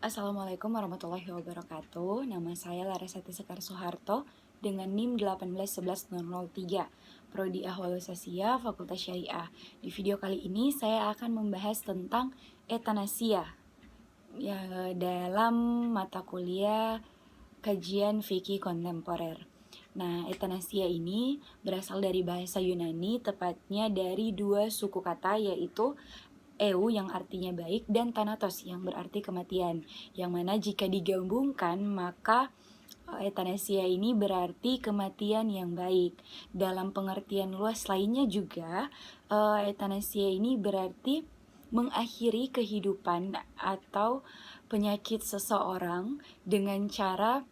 Assalamualaikum warahmatullahi wabarakatuh. Nama saya Larasati Sekar Soeharto dengan NIM 1811003, Prodi Ahwalus Sasiah, Fakultas Syariah. Di video kali ini saya akan membahas tentang etanasia ya, dalam mata kuliah kajian fikih kontemporer. Nah, etanasia ini berasal dari bahasa Yunani, tepatnya dari dua suku kata, yaitu eu yang artinya baik dan thanatos yang berarti kematian, yang mana jika digabungkan maka etanasia ini berarti kematian yang baik. Dalam pengertian luas lainnya juga, etanasia ini berarti mengakhiri kehidupan atau penyakit seseorang dengan cara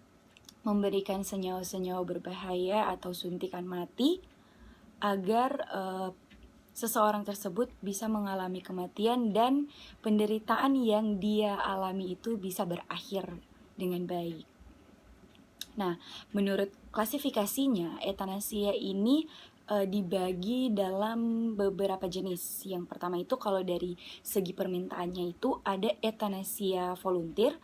memberikan senyawa-senyawa berbahaya atau suntikan mati agar seseorang tersebut bisa mengalami kematian dan penderitaan yang dia alami itu bisa berakhir dengan baik. Nah, menurut klasifikasinya, etanasia ini dibagi dalam beberapa jenis. Yang pertama itu kalau dari segi permintaannya itu ada etanasia volunteer,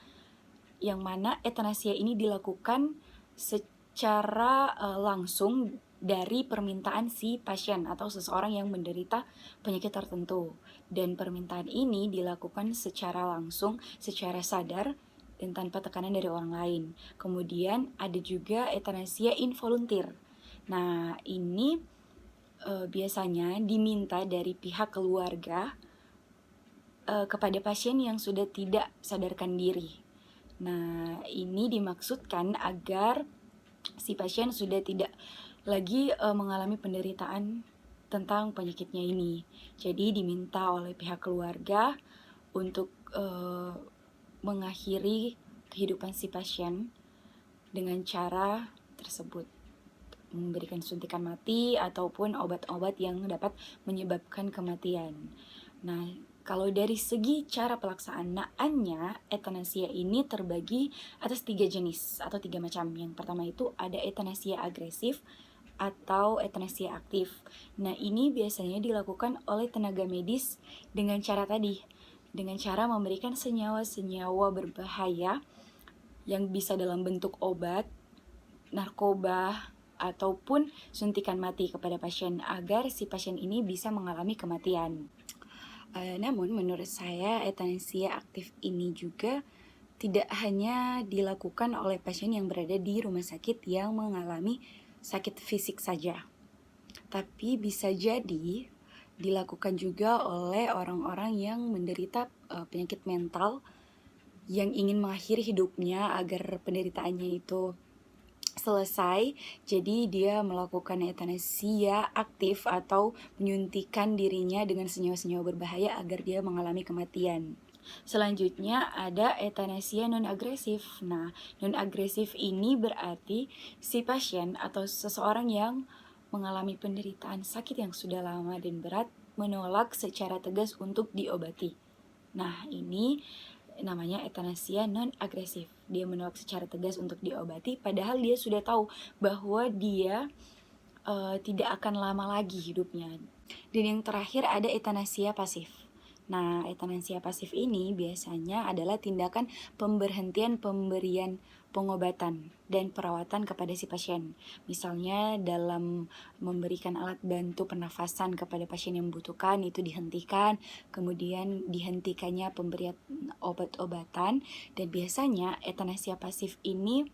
yang mana etanasia ini dilakukan secara langsung dari permintaan si pasien atau seseorang yang menderita penyakit tertentu. Dan permintaan ini dilakukan secara langsung, secara sadar, dan tanpa tekanan dari orang lain. Kemudian ada juga etanasia involunteer. Nah, ini biasanya diminta dari pihak keluarga kepada pasien yang sudah tidak sadarkan diri. Nah, ini dimaksudkan agar si pasien sudah tidak lagi mengalami penderitaan tentang penyakitnya ini. Jadi diminta oleh pihak keluarga untuk mengakhiri kehidupan si pasien dengan cara tersebut, memberikan suntikan mati ataupun obat-obat yang dapat menyebabkan kematian. Nah, kalau dari segi cara pelaksanaannya, etanasia ini terbagi atas 3 jenis atau 3 macam. Yang pertama itu ada etanasia agresif atau etanasia aktif. Nah, ini biasanya dilakukan oleh tenaga medis dengan cara tadi, dengan cara memberikan senyawa-senyawa berbahaya yang bisa dalam bentuk obat, narkoba, ataupun suntikan mati kepada pasien agar si pasien ini bisa mengalami kematian. Namun menurut saya etanasia aktif ini juga tidak hanya dilakukan oleh pasien yang berada di rumah sakit yang mengalami sakit fisik saja, tapi bisa jadi dilakukan juga oleh orang-orang yang menderita penyakit mental yang ingin mengakhiri hidupnya agar penderitaannya itu selesai. Jadi dia melakukan etanasia aktif atau menyuntikkan dirinya dengan senyawa-senyawa berbahaya agar dia mengalami kematian. Selanjutnya ada etanasia non-agresif. Nah, non-agresif ini berarti si pasien atau seseorang yang mengalami penderitaan sakit yang sudah lama dan berat menolak secara tegas untuk diobati. Nah, ini namanya etanasia non-agresif. Dia menolak secara tegas untuk diobati padahal dia sudah tahu bahwa dia tidak akan lama lagi hidupnya. Dan yang terakhir ada etanasia pasif. Nah, etanasia pasif ini biasanya adalah tindakan pemberhentian pemberian pengobatan dan perawatan kepada si pasien. Misalnya dalam memberikan alat bantu pernafasan kepada pasien yang membutuhkan itu dihentikan, kemudian dihentikannya pemberian obat-obatan, dan biasanya etanasia pasif ini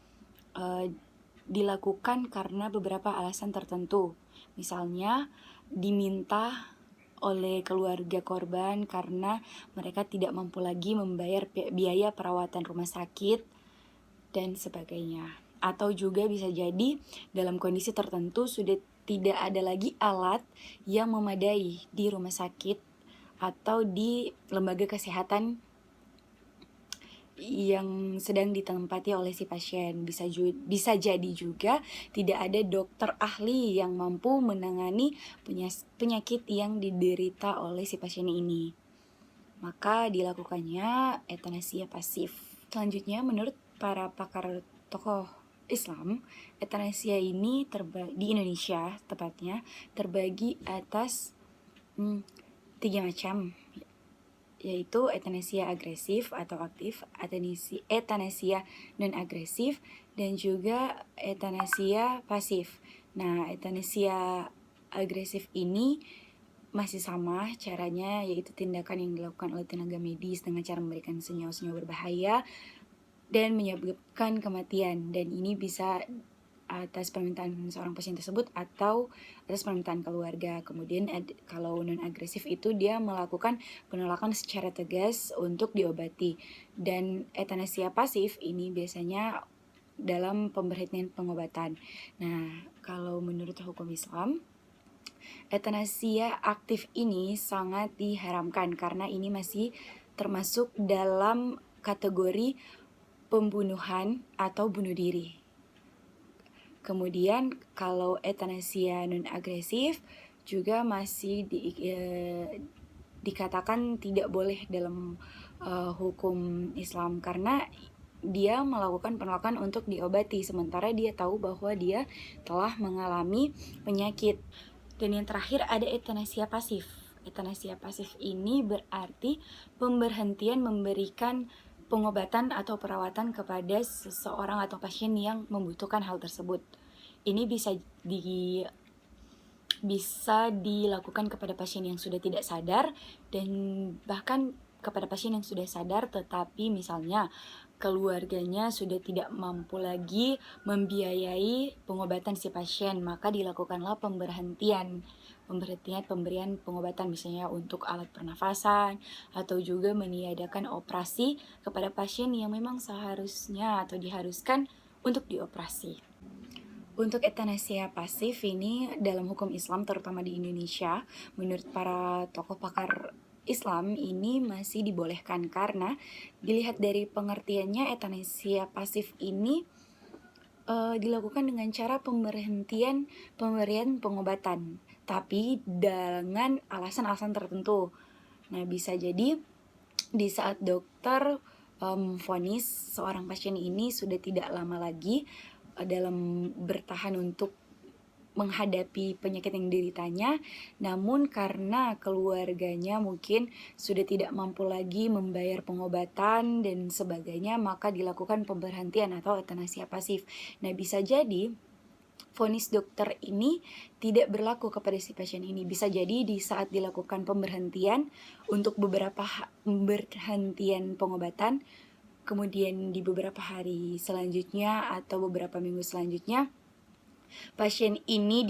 dilakukan karena beberapa alasan tertentu. Misalnya diminta oleh keluarga korban karena mereka tidak mampu lagi membayar biaya perawatan rumah sakit dan sebagainya. Atau juga bisa jadi dalam kondisi tertentu sudah tidak ada lagi alat yang memadai di rumah sakit atau di lembaga kesehatan yang sedang ditempati oleh si pasien. Bisa jadi juga tidak ada dokter ahli yang mampu menangani penyakit yang diderita oleh si pasien ini. Maka dilakukannya etanasia pasif. Selanjutnya, menurut para pakar tokoh Islam, etanasia ini di Indonesia tepatnya terbagi atas 3 macam, yaitu etanesia agresif atau aktif, etanesia non-agresif, dan juga etanesia pasif. Nah, etanesia agresif ini masih sama caranya, yaitu tindakan yang dilakukan oleh tenaga medis dengan cara memberikan senyawa-senyawa berbahaya dan menyebabkan kematian, dan ini bisa atas permintaan seorang pasien tersebut atau atas permintaan keluarga. Kemudian kalau non-agresif itu dia melakukan penolakan secara tegas untuk diobati. Dan etanesia pasif ini biasanya dalam pemberhentian pengobatan. Nah, kalau menurut hukum Islam, etanesia aktif ini sangat diharamkan karena ini masih termasuk dalam kategori pembunuhan atau bunuh diri. Kemudian kalau etanesia non-agresif juga masih dikatakan tidak boleh dalam hukum Islam karena dia melakukan penolakan untuk diobati sementara dia tahu bahwa dia telah mengalami penyakit. Dan yang terakhir ada etanesia pasif. Etanesia pasif ini berarti pemberhentian memberikan pengobatan atau perawatan kepada seseorang atau pasien yang membutuhkan hal tersebut. Ini bisa dilakukan kepada pasien yang sudah tidak sadar dan bahkan kepada pasien yang sudah sadar tetapi misalnya keluarganya sudah tidak mampu lagi membiayai pengobatan si pasien, maka dilakukanlah pemberhentian pemberian pengobatan misalnya untuk alat pernafasan atau juga meniadakan operasi kepada pasien yang memang seharusnya atau diharuskan untuk dioperasi. Untuk etanesia pasif ini dalam hukum Islam terutama di Indonesia, menurut para tokoh pakar Islam ini masih dibolehkan karena dilihat dari pengertiannya etanesia pasif ini dilakukan dengan cara pemberian pengobatan, tapi dengan alasan-alasan tertentu. Nah, bisa jadi di saat dokter vonis seorang pasien ini sudah tidak lama lagi dalam bertahan untuk menghadapi penyakit yang dideritanya, namun karena keluarganya mungkin sudah tidak mampu lagi membayar pengobatan dan sebagainya, maka dilakukan pemberhentian atau etanesia pasif. Nah, bisa jadi vonis dokter ini tidak berlaku kepada si pasien ini. Bisa jadi di saat dilakukan pemberhentian untuk beberapa pemberhentian pengobatan, kemudian di beberapa hari selanjutnya atau beberapa minggu selanjutnya, pasien ini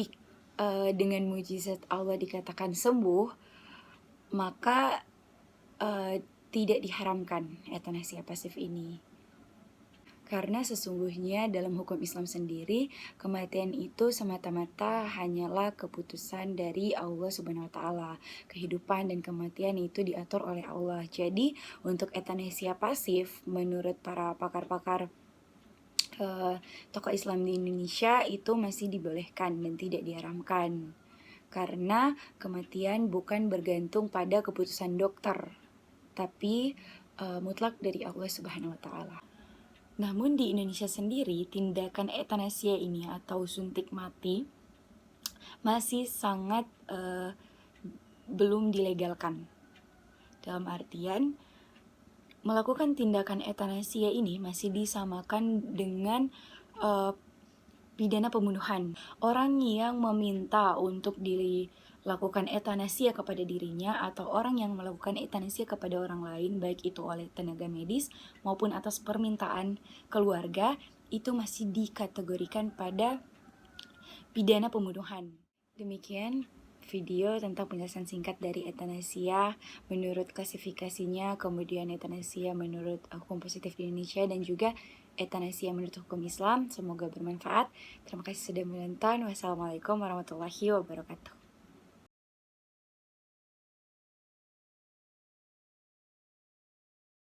dengan mujizat Allah dikatakan sembuh, maka tidak diharamkan etanesia pasif ini. Karena sesungguhnya dalam hukum Islam sendiri, kematian itu semata-mata hanyalah keputusan dari Allah Subhanahu wa Ta'ala. Kehidupan dan kematian itu diatur oleh Allah. Jadi untuk etanesia pasif menurut para pakar-pakar tokoh Islam di Indonesia itu masih dibolehkan dan tidak diharamkan karena kematian bukan bergantung pada keputusan dokter tapi mutlak dari Allah Subhanahu wa Ta'ala. Namun di Indonesia sendiri tindakan etanesia ini atau suntik mati masih sangat belum dilegalkan, dalam artian melakukan tindakan etanesia ini masih disamakan dengan pidana pembunuhan. Orang yang meminta untuk dilakukan etanesia kepada dirinya atau orang yang melakukan etanesia kepada orang lain, baik itu oleh tenaga medis maupun atas permintaan keluarga, itu masih dikategorikan pada pidana pembunuhan. Demikian video tentang penjelasan singkat dari etanesia menurut klasifikasinya, kemudian etanesia menurut hukum positif di Indonesia, dan juga etanesia menurut hukum Islam. Semoga bermanfaat. Terima kasih sudah menonton. Wassalamualaikum warahmatullahi wabarakatuh.